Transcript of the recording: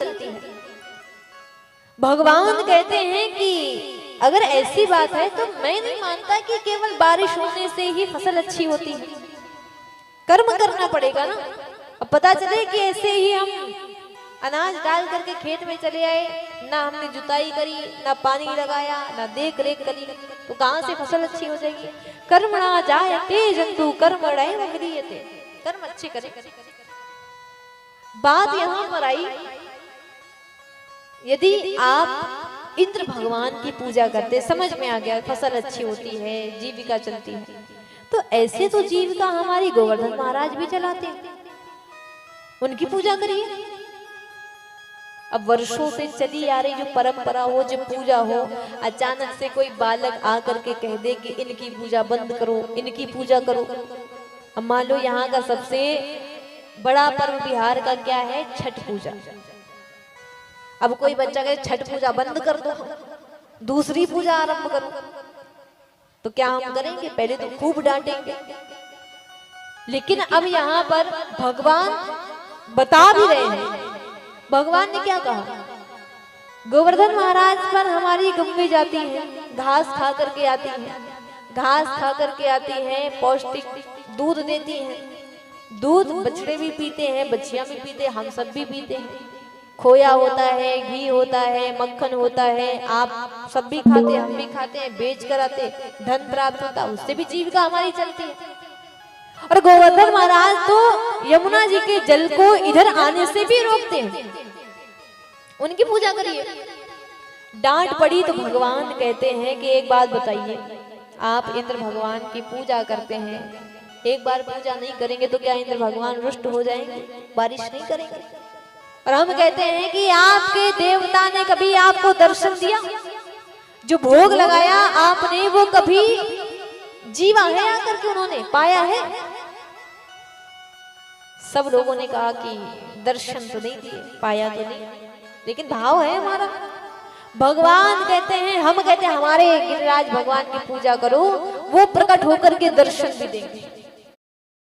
चलती है। भगवान कहते हैं कि अगर ऐसी बात है तो मैं नहीं मानता कि केवल बारिश होने से ही फसल अच्छी होती है, कर्म करना पड़ेगा ना। अब पता चले कि ऐसे ही हम अनाज डाल करके खेत में चले आए, ना हमने जुताई करी, ना पानी लगाया, ना देख रेख करी, तो कहां से फसल अच्छी हो जाएगी। कर्मणा जायते जंतु कर्मणैव म्रियते, कर्म अच्छे करें। बात यहां पर आई, यदि आप इंद्र भगवान की पूजा करते, समझ में आ गया फसल अच्छी होती है, जीविका चलती है, तो ऐसे तो जीविका हमारी गोवर्धन महाराज भी चलाते हैं, उनकी पूजा करिए। अब वर्षों से चली आ रही जो परंपरा हो, जो पूजा हो, अचानक से कोई बालक आकर के कह दे कि इनकी पूजा बंद करो, इनकी पूजा करो। अब मान लो यहाँ का सबसे बड़ा पर्व बिहार का क्या है, छठ पूजा। अब कोई बच्चा कहे छठ पूजा बंद कर दो, दूसरी पूजा आरंभ करो, तो क्या हम करेंगे? पहले तो खूब डांटेंगे। लेकिन अब यहाँ पर भगवान बता भी रहे हैं। भगवान ने क्या कहा? गोवर्धन महाराज पर हमारी गम्मी जाती है, घास खा करके आती है, घास खा करके आती है, पौष्टिक दूध देती है। दूध बछड़े भी पीते हैं, बच्चियां भी पीते हैं, हम सब भी पीते हैं। खोया होता है, घी होता है, मक्खन होता है, आप सब भी खाते हैं, हम भी खाते हैं, बेच कर आते, धन प्राप्त होता है, उससे भी जीविका हमारी चलती है। और गोवर्धन महाराज तो यमुना जी के जल को इधर आने से भी रोकते हैं, उनकी पूजा करिए। डांट पड़ी तो भगवान कहते हैं कि एक बात बताइए, आप इंद्र भगवान की पूजा करते हैं, एक बार पूजा नहीं करेंगे तो क्या इंद्र भगवान रुष्ट हो जाएंगे, बारिश नहीं करेंगे? और हम कहते हैं कि आपके देवता ने कभी आपको दर्शन दिया? जो भोग लगाया आपने वो कभी जीवा है आकर के उन्होंने पाया है? सब लोगों ने कहा कि दर्शन तो नहीं दिए, पाया तो नहीं, लेकिन भाव है हमारा। भगवान कहते हैं, हम कहते हैं हमारे गिरिराज भगवान की पूजा करो, वो प्रकट होकर के दर्शन भी देंगे।